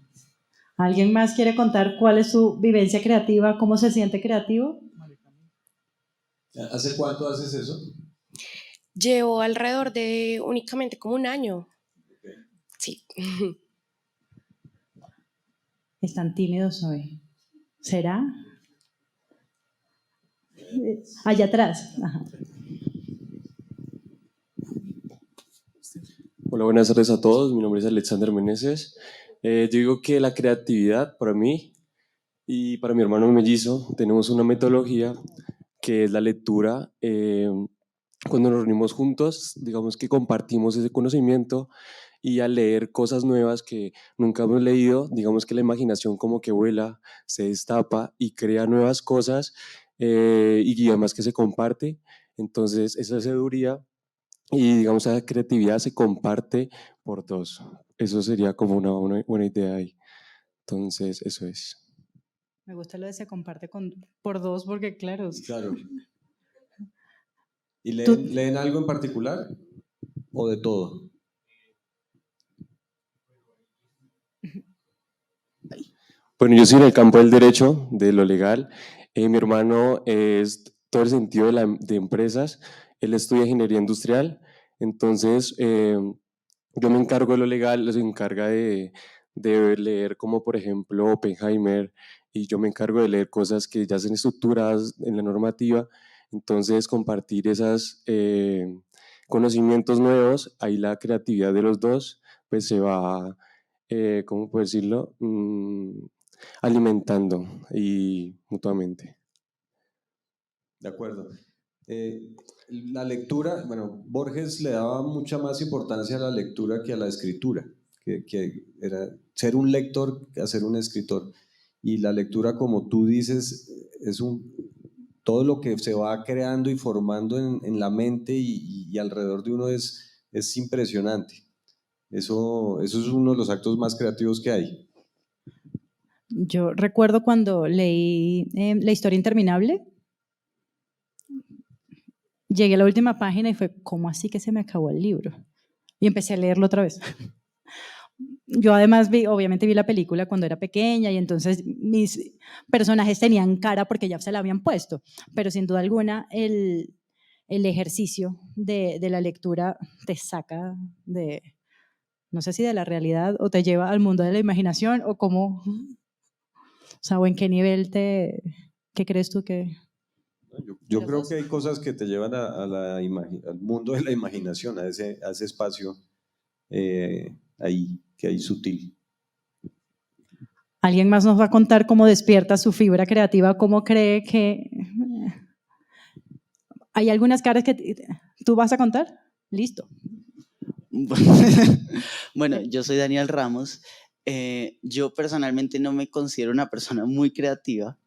¿Alguien más quiere contar cuál es su vivencia creativa, cómo se siente creativo? ¿Hace cuánto haces eso? Llevo alrededor de únicamente como un año, sí. Están tímidos hoy. ¿Será? Allá atrás. Ajá. Hola, buenas tardes a todos. Mi nombre es Alexander Meneses. Yo digo que la creatividad para mí y para mi hermano mellizo tenemos una metodología que es la lectura. Cuando nos reunimos juntos, digamos que compartimos ese conocimiento y al leer cosas nuevas que nunca hemos leído, digamos que la imaginación como que vuela, se destapa y crea nuevas cosas y además que se comparte. Entonces, esa sabiduría y digamos esa creatividad se comparte por dos. Eso sería como una buena idea ahí. Entonces, eso es. Me gusta lo de se comparte por dos porque, claro, Claro. ¿Y tú, leen algo en particular o de todo? Bueno, yo soy en el campo del derecho, de lo legal. Mi hermano es todo el sentido de empresas. Él estudia ingeniería industrial. Entonces, yo me encargo de lo legal, él se encarga de leer como por ejemplo Oppenheimer y yo me encargo de leer cosas que ya están estructuradas en la normativa. Entonces, compartir esos conocimientos nuevos, ahí la creatividad de los dos, pues se va, ¿cómo puedo decirlo? Alimentando y mutuamente. De acuerdo. La lectura, bueno, Borges le daba mucha más importancia a la lectura que a la escritura, que era ser un lector que a ser un escritor. Y la lectura, como tú dices, es todo lo que se va creando y formando en la mente y alrededor de uno es impresionante. Eso es uno de los actos más creativos que hay. yo recuerdo cuando leí La historia interminable, llegué a la última página y fue, ¿cómo así que se me acabó el libro? Y empecé a leerlo otra vez. Yo además obviamente vi la película cuando era pequeña y entonces mis personajes tenían cara porque ya se la habían puesto, pero sin duda alguna el ejercicio de la lectura te saca de, no sé si de la realidad o te lleva al mundo de la imaginación o cómo, o sea, o en qué nivel ¿qué crees tú que? Yo creo que hay cosas que te llevan al mundo de la imaginación, a ese espacio ahí, que hay sutil. ¿Alguien más nos va a contar cómo despierta su fibra creativa? ¿Cómo cree que...? ¿Hay algunas caras que tú vas a contar? Listo. Bueno, yo soy Daniel Ramos. Yo personalmente no me considero una persona muy creativa,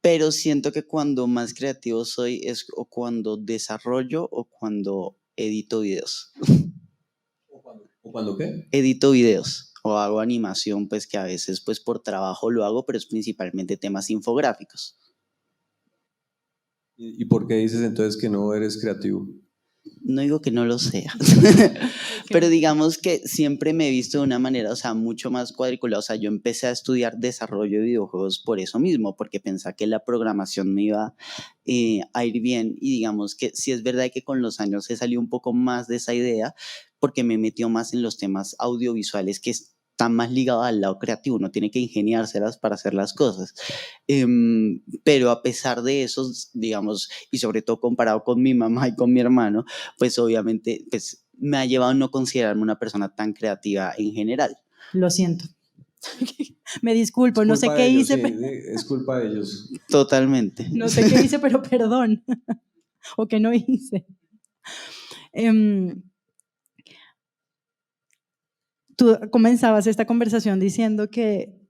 pero siento que cuando más creativo soy es o cuando desarrollo o cuando edito videos. ¿O cuando qué? Edito videos o hago animación, pues que a veces pues por trabajo lo hago, pero es principalmente temas infográficos. ¿Y por qué dices entonces que no eres creativo? No digo que no lo sea, pero digamos que siempre me he visto de una manera, o sea, mucho más cuadriculada. O sea, yo empecé a estudiar desarrollo de videojuegos por eso mismo, porque pensaba que la programación me iba a ir bien. Y digamos que sí es verdad que con los años he salido un poco más de esa idea, porque me metió más en los temas audiovisuales que están más ligados al lado creativo. Uno tiene que ingeniárselas para hacer las cosas. Pero a pesar de eso, digamos, y sobre todo comparado con mi mamá y con mi hermano, pues obviamente pues, me ha llevado a no considerarme una persona tan creativa en general. Lo siento. Me disculpo, no sé Culpa qué de ellos, hice, sí, pero, es culpa de ellos. Totalmente. no sé qué hice, pero perdón. O qué no hice. Tú comenzabas esta conversación diciendo que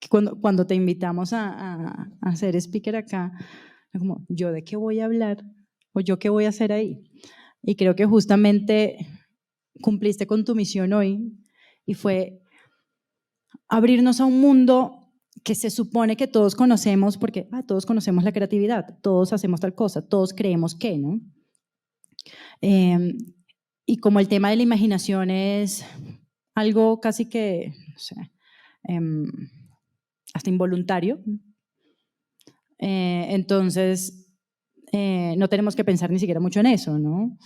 cuando te invitamos a ser speaker acá, como, ¿yo de qué voy a hablar? ¿O yo qué voy a hacer ahí? Y creo que justamente cumpliste con tu misión hoy y fue abrirnos a un mundo que se supone que todos conocemos, porque todos conocemos la creatividad, todos hacemos tal cosa, todos creemos que, ¿no? Y como el tema de la imaginación es algo casi que, no sé, hasta involuntario, entonces no tenemos que pensar ni siquiera mucho en eso, ¿no?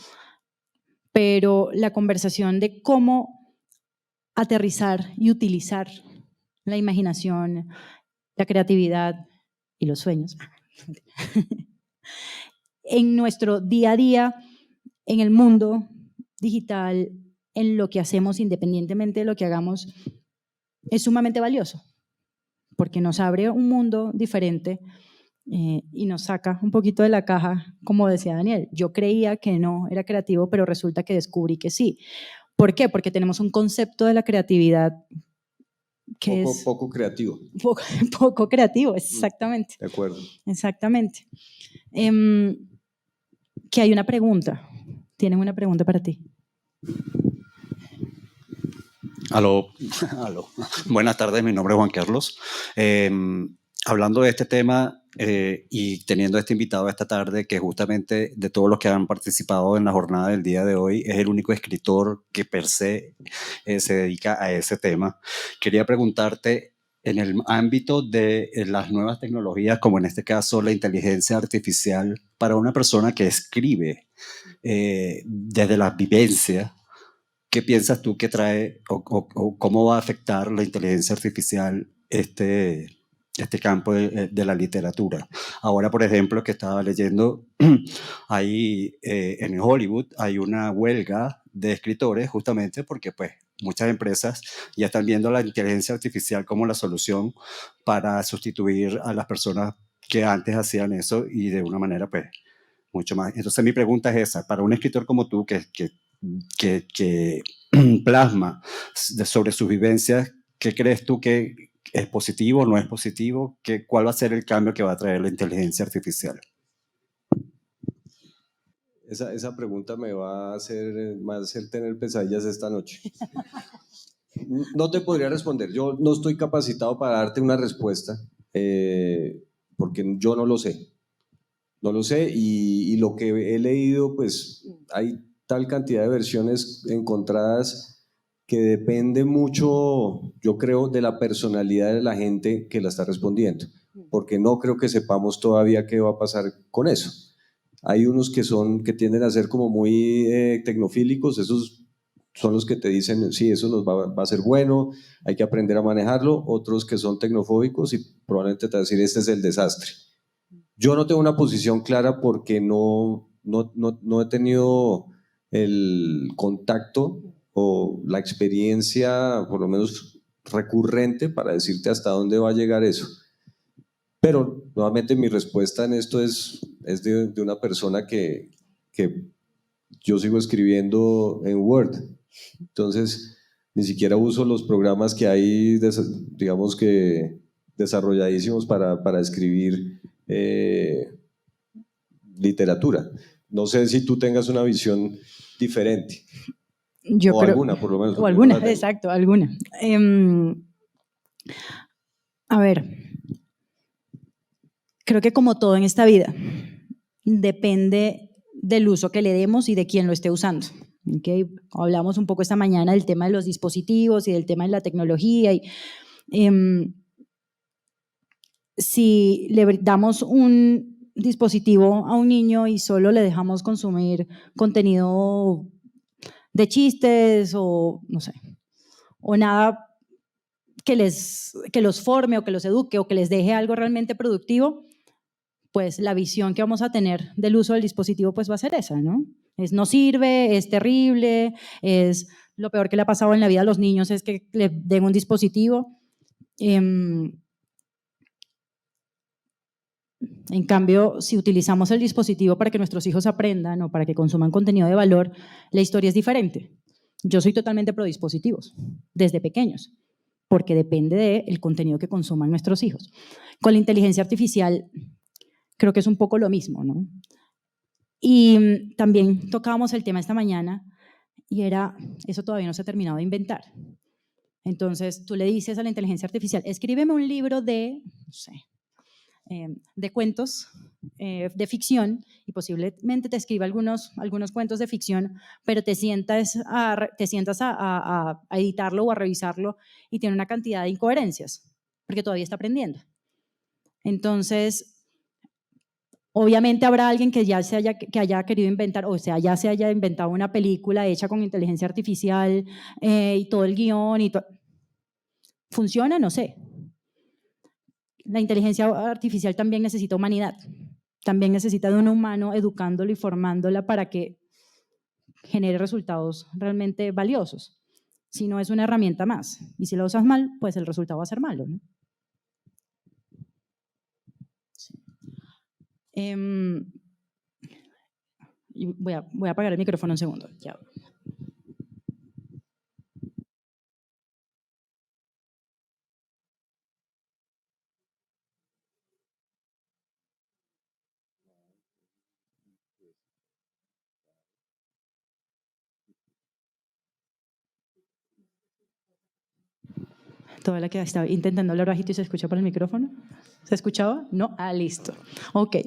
Pero la conversación de cómo aterrizar y utilizar la imaginación, la creatividad y los sueños en nuestro día a día, en el mundo digital, en lo que hacemos independientemente de lo que hagamos, es sumamente valioso, porque nos abre un mundo diferente y nos saca un poquito de la caja, como decía Daniel. Yo creía que no era creativo, pero resulta que descubrí que sí. ¿Por qué? Porque tenemos un concepto de la creatividad que es Poco creativo. poco creativo, exactamente. De acuerdo. Exactamente. Que hay una pregunta. Tienen una pregunta para ti. Aló. Buenas tardes, mi nombre es Juan Carlos. Hablando de este tema y teniendo este invitado esta tarde, que justamente de todos los que han participado en la jornada del día de hoy, es el único escritor que per se se dedica a ese tema. Quería preguntarte, en el ámbito de las nuevas tecnologías, como en este caso la inteligencia artificial, para una persona que escribe desde la vivencia, ¿qué piensas tú que trae o cómo va a afectar la inteligencia artificial este campo de la literatura? Ahora, por ejemplo, que estaba leyendo, hay, en Hollywood hay una huelga de escritores justamente porque pues, muchas empresas ya están viendo la inteligencia artificial como la solución para sustituir a las personas que antes hacían eso y de una manera pues, mucho más. Entonces mi pregunta es esa, para un escritor como tú que plasma sobre sus vivencias, ¿qué crees tú que es positivo, no es positivo? ¿Cuál va a ser el cambio que va a traer la inteligencia artificial? Esa pregunta me va a hacer tener pesadillas esta noche. No te podría responder. Yo no estoy capacitado para darte una respuesta porque yo no lo sé. No lo sé y lo que he leído, pues hay tal cantidad de versiones encontradas que depende mucho, yo creo, de la personalidad de la gente que la está respondiendo, porque no creo que sepamos todavía qué va a pasar con eso. Hay unos que tienden a ser como muy tecnofílicos, esos son los que te dicen, sí, eso va a ser bueno, hay que aprender a manejarlo. Otros que son tecnofóbicos y probablemente te van a decir, este es el desastre. Yo no tengo una posición clara porque no he tenido el contacto o la experiencia, por lo menos recurrente, para decirte hasta dónde va a llegar eso. Pero nuevamente mi respuesta en esto es de una persona que yo sigo escribiendo en Word. Entonces, ni siquiera uso los programas que hay, digamos que desarrolladísimos para escribir literatura. No sé si tú tengas una visión diferente. Yo o creo, alguna, por lo menos. O porque yo no alguna, la tengo. exacto, alguna. A ver, creo que como todo en esta vida, depende del uso que le demos y de quién lo esté usando. ¿Okay? Hablamos un poco esta mañana del tema de los dispositivos y del tema de la tecnología. Si le damos un dispositivo a un niño y solo le dejamos consumir contenido de chistes o no sé, o nada que los forme o que los eduque o que les deje algo realmente productivo, pues la visión que vamos a tener del uso del dispositivo pues va a ser esa, ¿no? no sirve, es terrible, es lo peor que le ha pasado en la vida a los niños es que le den un dispositivo. En cambio, si utilizamos el dispositivo para que nuestros hijos aprendan o para que consuman contenido de valor, la historia es diferente. Yo soy totalmente pro dispositivos, desde pequeños, porque depende del contenido que consuman nuestros hijos. Con la inteligencia artificial creo que es un poco lo mismo, ¿no? Y también tocábamos el tema esta mañana y era, eso todavía no se ha terminado de inventar. Entonces tú le dices a la inteligencia artificial, escríbeme un libro de, no sé, de cuentos de ficción y posiblemente te escriba algunos cuentos de ficción, pero te sientas a editarlo o a revisarlo y tiene una cantidad de incoherencias, porque todavía está aprendiendo. Entonces, obviamente habrá alguien que haya querido inventar, o sea, ya se haya inventado una película hecha con inteligencia artificial y todo el guión. ¿Funciona? No sé. La inteligencia artificial también necesita humanidad, también necesita de un humano educándolo y formándola para que genere resultados realmente valiosos. Si no, es una herramienta más. Y si la usas mal, pues el resultado va a ser malo, ¿no? Sí. Voy a apagar el micrófono un segundo. Ya. Toda la que estaba intentando hablar bajito y se escucha por el micrófono. ¿Se escuchaba? No. Ah, listo. Ok.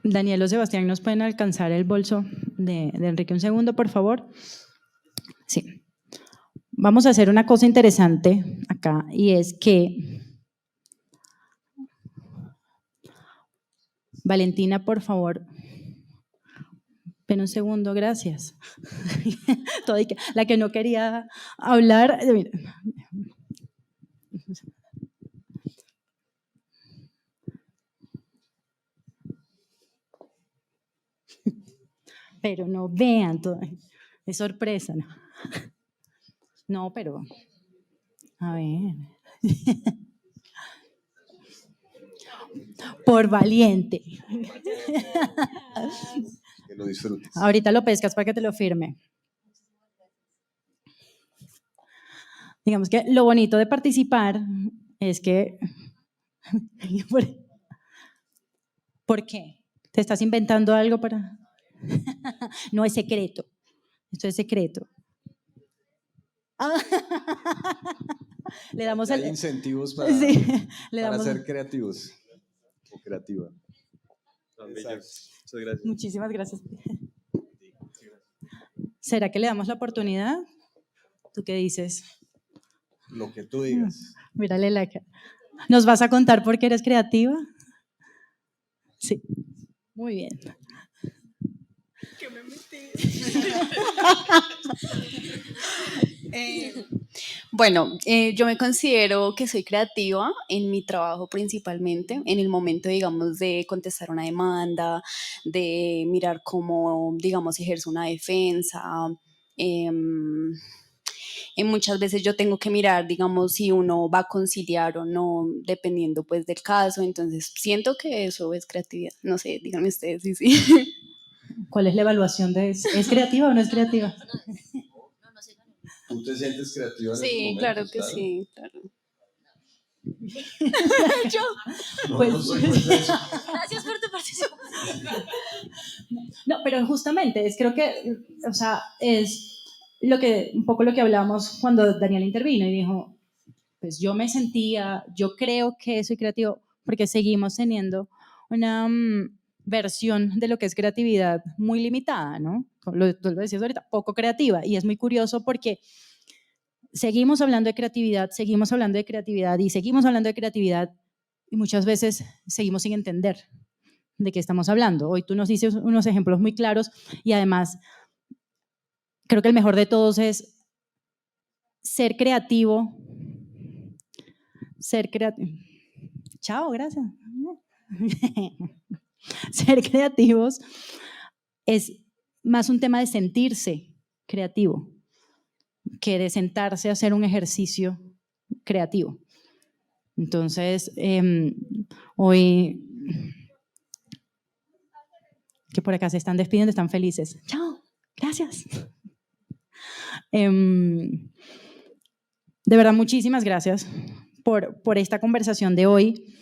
Daniel o Sebastián, ¿nos pueden alcanzar el bolso de Enrique un segundo, por favor? Sí. Vamos a hacer una cosa interesante acá y es que Valentina, por favor, ven un segundo, gracias. La que no quería hablar. Pero no vean, todo, es sorpresa, ¿no? No, pero, a ver. Por valiente. Que lo disfrutes. Ahorita lo pescas para que te lo firme. Digamos que lo bonito de participar es que... ¿Por qué? ¿Te estás inventando algo para...? No, es secreto. Esto es secreto. Le damos Hay incentivos para, sí, para ser creativos o creativa. Muchas gracias. Muchísimas gracias. ¿Será que le damos la oportunidad? ¿Tú qué dices? Lo que tú digas. Mírale la cara. ¿Nos vas a contar por qué eres creativa? Sí. Muy bien. ¿Qué me metí? Yo me considero que soy creativa en mi trabajo principalmente, en el momento, digamos, de contestar una demanda, de mirar cómo, digamos, ejerzo una defensa. Y muchas veces yo tengo que mirar, digamos, si uno va a conciliar o no, dependiendo pues del caso. Entonces siento que eso es creatividad. No sé, díganme ustedes, sí. ¿Cuál es la evaluación de eso? ¿Es creativa o no es creativa? ¿Tú te sientes creativa en estos Sí, momentos? claro que sí, claro. Pues, Gracias por tu participación. no, pero justamente creo que, o sea, es un poco lo que hablamos cuando Daniel intervino y dijo, pues yo creo que soy creativo porque seguimos teniendo una versión de lo que es creatividad muy limitada, ¿no? Tú lo decías ahorita, poco creativa, y es muy curioso porque seguimos hablando de creatividad y seguimos hablando de creatividad y muchas veces seguimos sin entender de qué estamos hablando. Hoy tú nos dices unos ejemplos muy claros y además creo que el mejor de todos es ser creativo. Chao, gracias. Ser creativos es más un tema de sentirse creativo que de sentarse a hacer un ejercicio creativo. Entonces, hoy, que por acá se están despidiendo, están felices. Chao, gracias. De verdad, muchísimas gracias por esta conversación de hoy,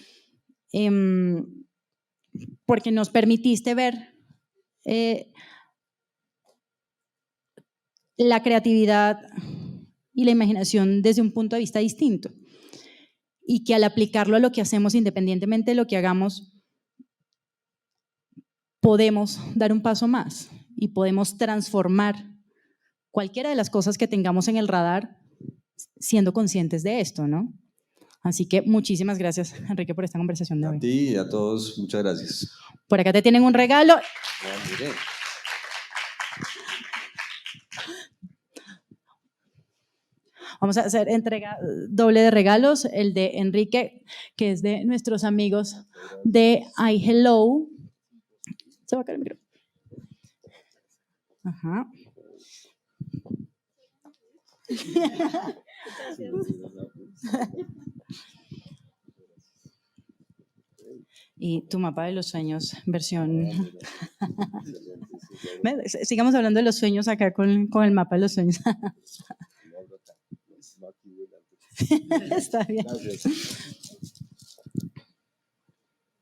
porque nos permitiste ver la creatividad y la imaginación desde un punto de vista distinto, y que al aplicarlo a lo que hacemos, independientemente de lo que hagamos, podemos dar un paso más y podemos transformar cualquiera de las cosas que tengamos en el radar siendo conscientes de esto, ¿no? Así que muchísimas gracias, Enrique, por esta conversación de A hoy. ti y a todos, muchas gracias. Por acá te tienen un regalo. Mire. Vamos a hacer entrega doble de regalos, el de Enrique, que es de nuestros amigos de iHello. Se va a caer el micrófono. Ajá. Y tu mapa de los sueños, versión... Sigamos hablando de los sueños acá con el mapa de los sueños. Está bien. Gracias.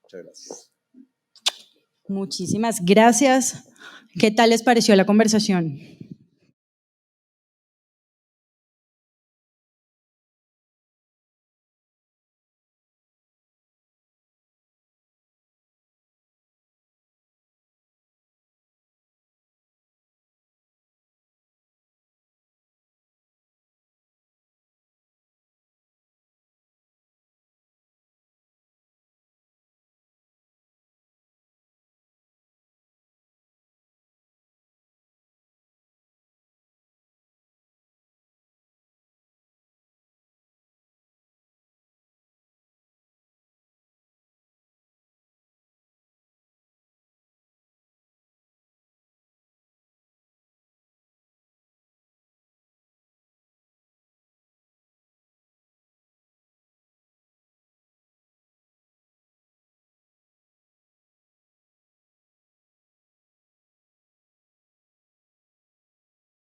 Muchas gracias. Muchísimas gracias. ¿Qué tal les pareció la conversación?